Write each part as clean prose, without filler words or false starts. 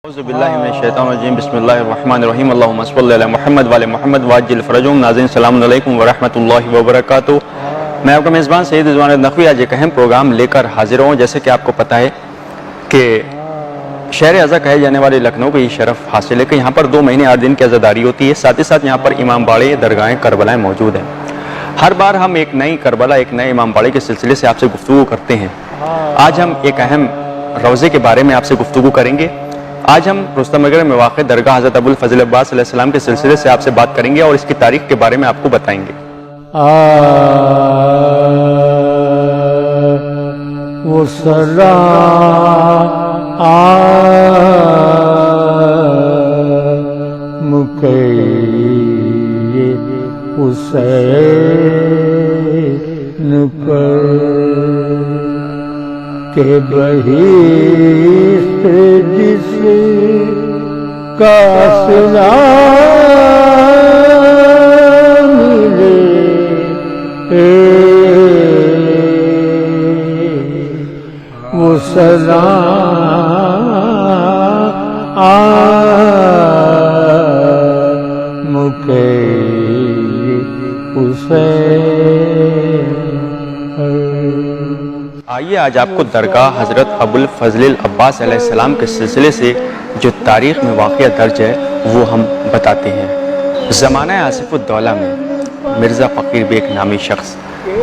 اعوذ باللہ من الشیطان الرجیم بسم اللہ الرحمن الرحیم اللہم صلی علی محمد وعلی محمد وعجل فرجهم۔ ناظرین السلام علیکم ورحمۃ اللہ وبرکاتہ۔ میں آپ کا میزبان سید رضوان نقوی آج ایک اہم پروگرام لے کر حاضر ہوں۔ جیسے کہ آپ کو پتہ ہے کہ شہر ازاں کہے جانے والے لکھنؤ کو یہ شرف حاصل ہے کہ یہاں پر 2 مہینے 8 دن کی عزاداری ہوتی ہے۔ ساتھ ہی ساتھ یہاں پر امام باڑے درگاہیں کربلا موجود ہیں۔ ہر بار ہم ایک نئی کربلا ایک نئے امام باڑے کے سلسلے سے آپ سے گفتگو کرتے ہیں۔ آج ہم ایک اہم روضے کے بارے میں آپ سے گفتگو کریں گے۔ آج ہم رستم نگر میں واقع درگاہ حضرت ابوالفضل عباس علیہ السلام کے سلسلے سے آپ سے بات کریں گے اور اس کی تاریخ کے بارے میں آپ کو بتائیں گے۔ وہ سلام حسین پر کہ بہشت جس کا صلہ ملے وہ سلام کے حسین۔ آئیے آج آپ کو درگاہ حضرت ابوالفضل عباس علیہ السلام کے سلسلے سے جو تاریخ میں واقعہ درج ہے وہ ہم بتاتے ہیں۔ زمانہ آصف الدولہ میں مرزا فقیر بیگ نامی شخص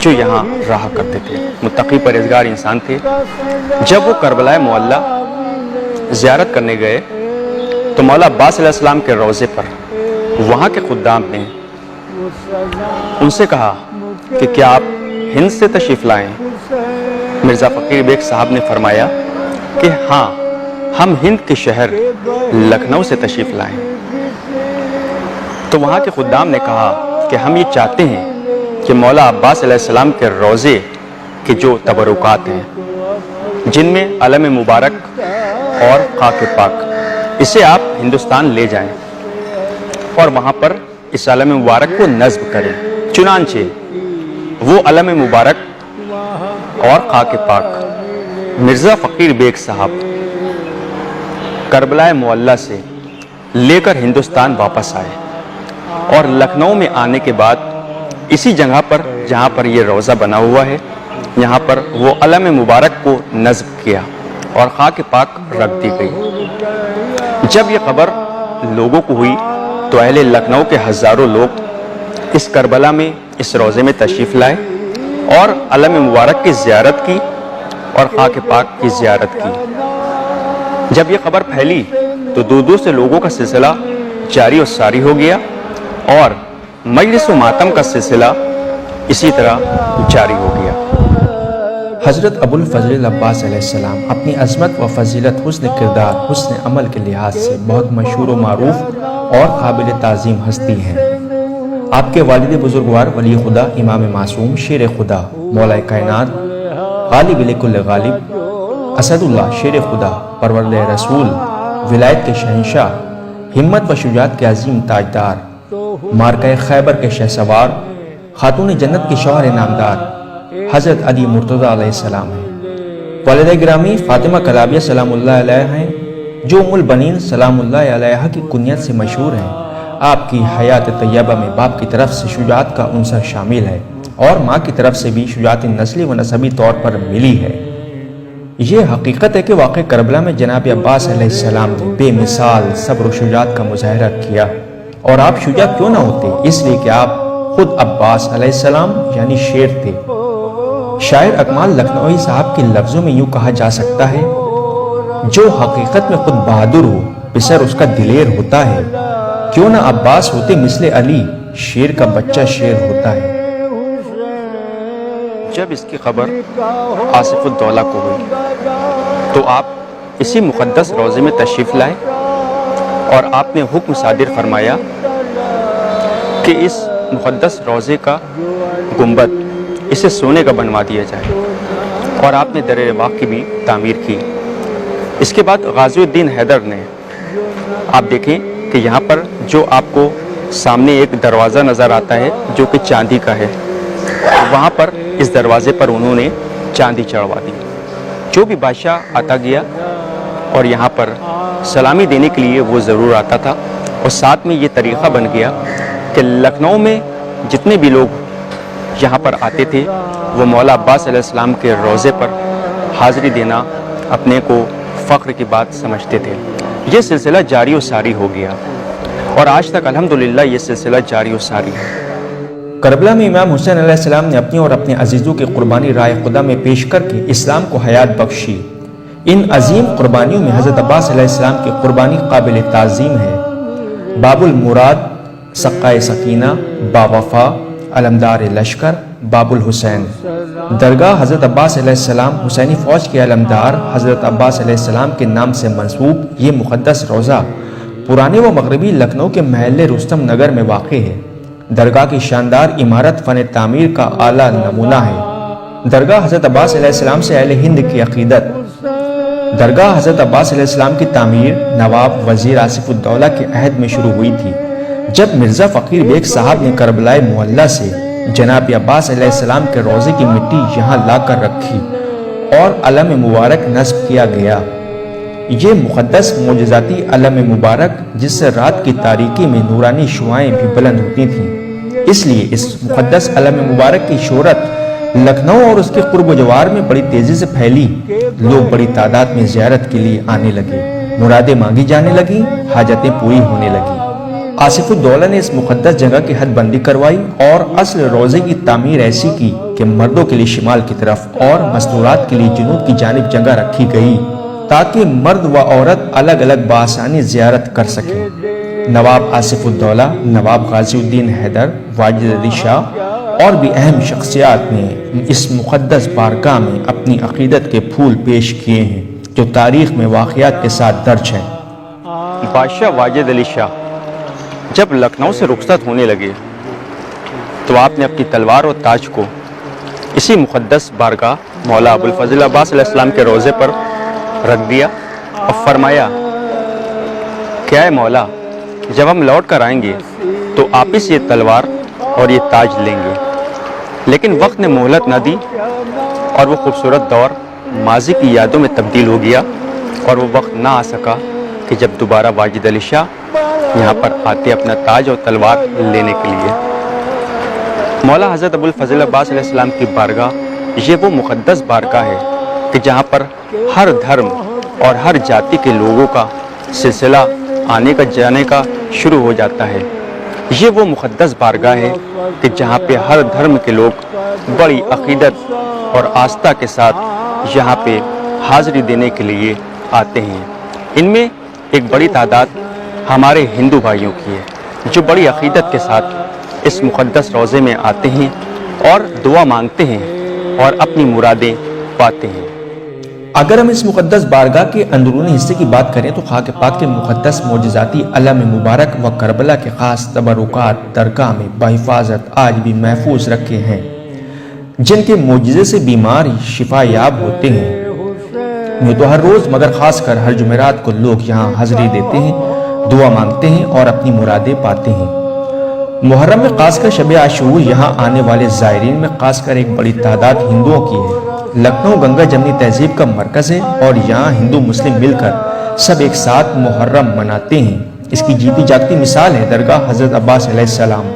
جو یہاں رہا کرتے تھے، متقی پرہیزگار انسان تھے۔ جب وہ کربلا معلیٰ زیارت کرنے گئے تو مولا عباس علیہ السلام کے روضے پر وہاں کے خدام نے ان سے کہا کہ کیا آپ ہند سے تشریف لائیں؟ مرزا فقیر بیگ صاحب نے فرمایا کہ ہاں، ہم ہند کے شہر لکھنؤ سے تشریف لائیں۔ تو وہاں کے خدام نے کہا کہ ہم یہ چاہتے ہیں کہ مولا عباس علیہ السلام کے روضے کے جو تبرکات ہیں جن میں علم مبارک اور خاک پاک، اسے آپ ہندوستان لے جائیں اور وہاں پر اس علم مبارک کو نصب کریں۔ چنانچہ وہ علم مبارک اور خاک پاک مرزا فقیر بیگ صاحب کربلا معلیٰ سے لے کر ہندوستان واپس آئے اور لکھنؤ میں آنے کے بعد اسی جگہ پر جہاں پر یہ روضہ بنا ہوا ہے یہاں پر وہ علم مبارک کو نصب کیا اور خاک پاک رکھ دی گئی۔ جب یہ خبر لوگوں کو ہوئی تو اہل لکھنؤ کے ہزاروں لوگ اس کربلا میں اس روضے میں تشریف لائے اور علم مبارک کی زیارت کی اور خاک پاک کی زیارت کی۔ جب یہ خبر پھیلی تو دور دور سے لوگوں کا سلسلہ جاری و ساری ہو گیا اور مجلس و ماتم کا سلسلہ اسی طرح جاری ہو گیا۔ حضرت ابوالفضل عباس علیہ السلام اپنی عظمت و فضیلت، حسن کردار، حسن عمل کے لحاظ سے بہت مشہور و معروف اور قابل تعظیم ہستی ہیں۔ آپ کے والد بزرگوار ولی خدا امام معصوم شیر خدا مولا کائنات غالب لکل غالب اسد اللہ شیر خدا پرورد رسول ولایت کے شہنشاہ، ہمت و شجاعت کے عظیم تاجدار، مارکہ خیبر کے شہسوار، خاتون جنت کے شوہر نامدار حضرت علی مرتضیٰ علیہ السلام ہیں۔ والدہ گرامی فاطمہ کلابیہ سلام اللہ علیہ ہیں جو ام البنین سلام اللہ علیہ کی کنیت سے مشہور ہیں۔ آپ کی حیات طیبہ میں باپ کی طرف سے شجاعت کا عنصر شامل ہے اور ماں کی طرف سے بھی شجاعت نسلی و نسبی طور پر ملی ہے۔ یہ حقیقت ہے کہ واقع کربلا میں جناب عباس علیہ السلام نے بے مثال صبر و شجاعت کا مظاہرہ کیا، اور آپ شجاع کیوں نہ ہوتے، اس لیے کہ آپ خود عباس علیہ السلام یعنی شیر تھے۔ شاعر اکمال لکھنوی صاحب کے لفظوں میں یوں کہا جا سکتا ہے، جو حقیقت میں خود بہادر ہو پسر اس کا دلیر ہوتا ہے، کیوں نہ عباس ہوتے مثل علی، شیر کا بچہ شیر ہوتا ہے۔ جب اس کی خبر آصف الدولہ کو ہوئی تو آپ اسی مقدس روضے میں تشریف لائے اور آپ نے حکم صادر فرمایا کہ اس مقدس روضے کا گنبد اسے سونے کا بنوا دیا جائے، اور آپ نے در رواق کی بھی تعمیر کی۔ اس کے بعد غازی الدین حیدر نے، آپ دیکھیں کہ یہاں پر جو آپ کو سامنے ایک دروازہ نظر آتا ہے جو کہ چاندی کا ہے، وہاں پر اس دروازے پر انہوں نے چاندی چڑھوا دی۔ جو بھی بادشاہ آتا گیا اور یہاں پر سلامی دینے کے لیے وہ ضرور آتا تھا، اور ساتھ میں یہ طریقہ بن گیا کہ لکھنؤ میں جتنے بھی لوگ یہاں پر آتے تھے وہ مولا عباس علیہ السلام کے روضے پر حاضری دینا اپنے کو فخر کی بات سمجھتے تھے۔ یہ سلسلہ جاری و ساری ہو گیا اور آج تک الحمدللہ یہ سلسلہ جاری و ساری ہے۔ کربلا میں امام حسین علیہ السلام نے اپنی اور اپنے عزیزوں کی قربانی رائے خدا میں پیش کر کے اسلام کو حیات بخشی۔ ان عظیم قربانیوں میں حضرت عباس علیہ السلام کی قربانی قابل تعظیم ہے۔ باب المراد، سقائے سکینہ، باوفا، علمدار لشکر، باب الحسین۔ درگاہ حضرت عباس علیہ السلام حسینی فوج کے علمدار حضرت عباس علیہ السلام کے نام سے منسوب یہ مقدس روضہ پرانے و مغربی لکھنؤ کے محلے رستم نگر میں واقع ہے۔ درگاہ کی شاندار عمارت فن تعمیر کا اعلیٰ نمونہ ہے۔ درگاہ حضرت عباس علیہ السلام سے اہل ہند کی عقیدت۔ درگاہ حضرت عباس علیہ السلام کی تعمیر نواب وزیر آصف الدولہ کے عہد میں شروع ہوئی تھی، جب مرزا فقیر بیگ صاحب نے کربلائے معلیٰ سے جناب عباس علیہ السلام کے روضے کی مٹی یہاں لا کر رکھی اور علم مبارک نصب کیا گیا۔ یہ مقدس معجزاتی علم مبارک جس سے رات کی تاریکی میں نورانی شعائیں بھی بلند ہوتی تھیں، اس لیے اس مقدس علم مبارک کی شہرت لکھنؤ اور اس کے قرب و جوار میں بڑی تیزی سے پھیلی۔ لوگ بڑی تعداد میں زیارت کے لیے آنے لگے، مرادیں مانگی جانے لگیں، حاجتیں پوری ہونے لگیں۔ آصف الدولہ نے اس مقدس جگہ کی حد بندی کروائی اور اصل روضے کی تعمیر ایسی کی کہ مردوں کے لیے شمال کی طرف اور مستورات کے لیے جنوب کی جانب جگہ رکھی گئی تاکہ مرد و عورت الگ الگ بآسانی زیارت کر سکیں۔ نواب آصف الدولہ، نواب غازی الدین حیدر، واجد علی شاہ اور بھی اہم شخصیات نے اس مقدس بارگاہ میں اپنی عقیدت کے پھول پیش کیے ہیں جو تاریخ میں واقعات کے ساتھ درج ہیں۔ بادشاہ واجد علی شاہ جب لکھنؤ سے رخصت ہونے لگے تو آپ نے اپنی تلوار اور تاج کو اسی مقدس بارگاہ مولا ابوالفضل عباس علیہ السلام کے روضے پر رکھ دیا اور فرمایا، کیا ہے مولا، جب ہم لوٹ کر آئیں گے تو آپ اس یہ تلوار اور یہ تاج لیں گے۔ لیکن وقت نے مہلت نہ دی اور وہ خوبصورت دور ماضی کی یادوں میں تبدیل ہو گیا اور وہ وقت نہ آ سکا کہ جب دوبارہ واجد علی شاہ یہاں پر آتے اپنا تاج اور تلوار لینے کے لیے۔ مولا حضرت ابوالفضل عباس علیہ السلام کی بارگاہ یہ وہ مقدس بارگاہ ہے کہ جہاں پر ہر دھرم اور ہر جاتی کے لوگوں کا سلسلہ آنے کا جانے کا شروع ہو جاتا ہے۔ یہ وہ مقدس بارگاہ ہے کہ جہاں پہ ہر دھرم کے لوگ بڑی عقیدت اور آستھا کے ساتھ یہاں پہ حاضری دینے کے لیے آتے ہیں۔ ان میں ایک بڑی تعداد ہمارے ہندو بھائیوں کی ہے جو بڑی عقیدت کے ساتھ اس مقدس روضے میں آتے ہیں اور دعا مانگتے ہیں اور اپنی مرادیں پاتے ہیں۔ اگر ہم اس مقدس بارگاہ کے اندرونی حصے کی بات کریں تو خاک پاک کے مقدس معجزاتی علم مبارک و کربلا کے خاص تبرکات درگاہ میں بحفاظت آج بھی محفوظ رکھے ہیں، جن کے معجزے سے بیمار شفا یاب ہوتے ہیں۔ یہ تو ہر روز مگر خاص کر ہر جمعرات کو لوگ یہاں حاضری دیتے ہیں، دعا مانگتے ہیں اور اپنی مرادیں پاتے ہیں۔ محرم میں خاص کر شب عاشور یہاں آنے والے زائرین میں خاص کر ایک بڑی تعداد ہندوؤں کی ہے۔ لکھنؤ گنگا جمنی تہذیب کا مرکز ہے اور یہاں ہندو مسلم مل کر سب ایک ساتھ محرم مناتے ہیں۔ اس کی جیتی جاگتی مثال ہے درگاہ حضرت عباس علیہ السلام۔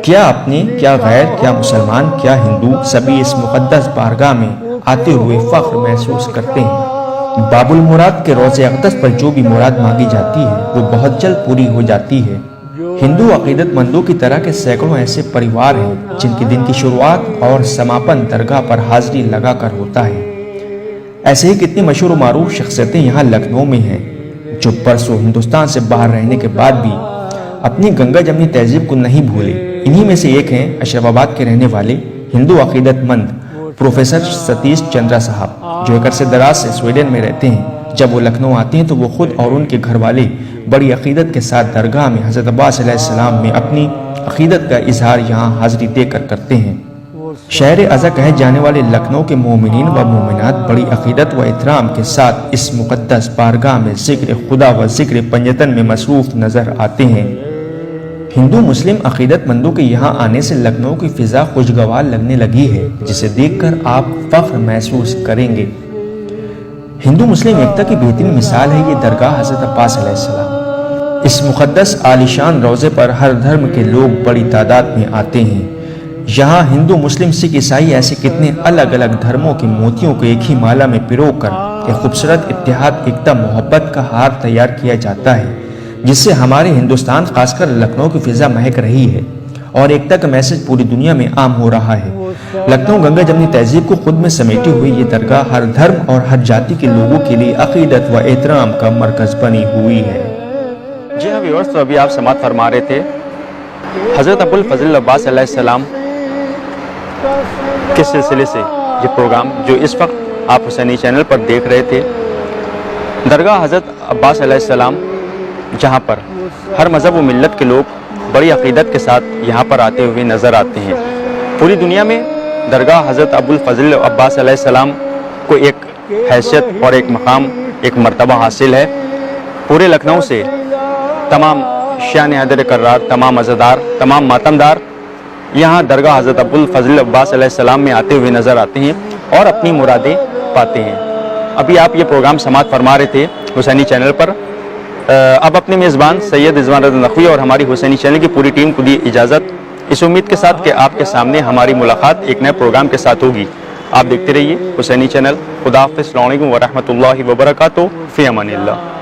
کیا اپنے، کیا غیر، کیا مسلمان، کیا ہندو، سبھی اس مقدس بارگاہ میں آتے ہوئے فخر محسوس کرتے ہیں۔ باب المراد کے روضے اقدس پر جو بھی مراد مانگی جاتی ہے وہ بہت جلد پوری ہو جاتی ہے۔ ہندو عقیدت مندوں کی طرح کے سینکڑوں ایسے پریوار ہیں جن کے دن کی شروعات اور سماپن درگاہ پر حاضری لگا کر ہوتا ہے۔ ایسے ہی کتنی مشہور و معروف شخصیتیں یہاں لکھنؤ میں ہیں جو برسوں ہندوستان سے باہر رہنے کے بعد بھی اپنی گنگا جمنی تہذیب کو نہیں بھولے۔ انہی میں سے ایک ہیں اشرف آباد کے رہنے والے ہندو عقیدت مند پروفیسر ستیش چندرا صاحب، جو ایک عرصے دراز سے سویڈن میں رہتے ہیں۔ جب وہ لکھنؤ آتے ہیں تو وہ خود اور ان کے گھر والے بڑی عقیدت کے ساتھ درگاہ میں حضرت عباس علیہ السلام میں اپنی عقیدت کا اظہار یہاں حاضری دے کر کرتے ہیں۔ شہر ازاں کہے جانے والے لکھنؤ کے مومنین و مومنات بڑی عقیدت و احترام کے ساتھ اس مقدس بارگاہ میں ذکر خدا و ذکر پنجتن میں مصروف نظر آتے ہیں۔ ہندو مسلم عقیدت مندوں کے یہاں آنے سے لکھنؤ کی فضا خوشگوار لگنے لگی ہے، جسے دیکھ کر آپ فخر محسوس کریں گے۔ ہندو مسلم ایکتا کی بہترین مثال ہے یہ درگاہ حضرت عباس علیہ السلام۔ اس مقدس عالیشان روضے پر ہر دھرم کے لوگ بڑی تعداد میں آتے ہیں۔ یہاں ہندو مسلم سکھ عیسائی ایسے کتنے الگ الگ دھرموں کے موتیوں کو ایک ہی مالا میں پرو کر ایک خوبصورت اتحاد ایکتا محبت کا ہار تیار کیا جاتا ہے، جس سے ہمارے ہندوستان خاص کر لکھنؤ کی فضا مہک رہی ہے اور ایکتا کا میسج پوری دنیا میں عام ہو رہا ہے۔ لکھنؤ گنگا جمنی تہذیب کو خود میں سمیٹی ہوئی یہ درگاہ ہر دھرم اور ہر جاتی کے لوگوں کے لیے عقیدت و احترام کا مرکز بنی ہوئی ہے۔ جی ہاں ویورز، تو ابھی آپ سماعت فرما رہے تھے حضرت ابو الفضل عباس علیہ السلام کے سلسلے سے یہ پروگرام جو اس وقت آپ حسینی چینل پر دیکھ رہے تھے۔ درگاہ حضرت عباس علیہ السلام جہاں پر ہر مذہب و ملت کے لوگ بڑی عقیدت کے ساتھ یہاں پر آتے ہوئے نظر آتے ہیں۔ پوری دنیا میں درگاہ حضرت ابو الفضل عباس علیہ السلام کو ایک حیثیت اور ایک مقام، ایک مرتبہ حاصل ہے۔ پورے لکھنؤ سے تمام شیعہ حیدر کرار، تمام عزادار، تمام ماتمدار یہاں درگاہ حضرت ابو الفضل عباس علیہ السلام میں آتے ہوئے نظر آتے ہیں اور اپنی مرادیں پاتے ہیں۔ ابھی آپ یہ پروگرام سماعت فرما رہے تھے حسینی چینل پر۔ اب اپنے میزبان سید رضوان رضا نقوی اور ہماری حسینی چینل کی پوری ٹیم کو دی اجازت، اس امید کے ساتھ کہ آپ کے سامنے ہماری ملاقات ایک نئے پروگرام کے ساتھ ہوگی۔ آپ دیکھتے رہیے حسینی چینل۔ خدا حافظ، السلام علیکم ورحمۃ اللہ وبرکاتہ، فی امان اللہ۔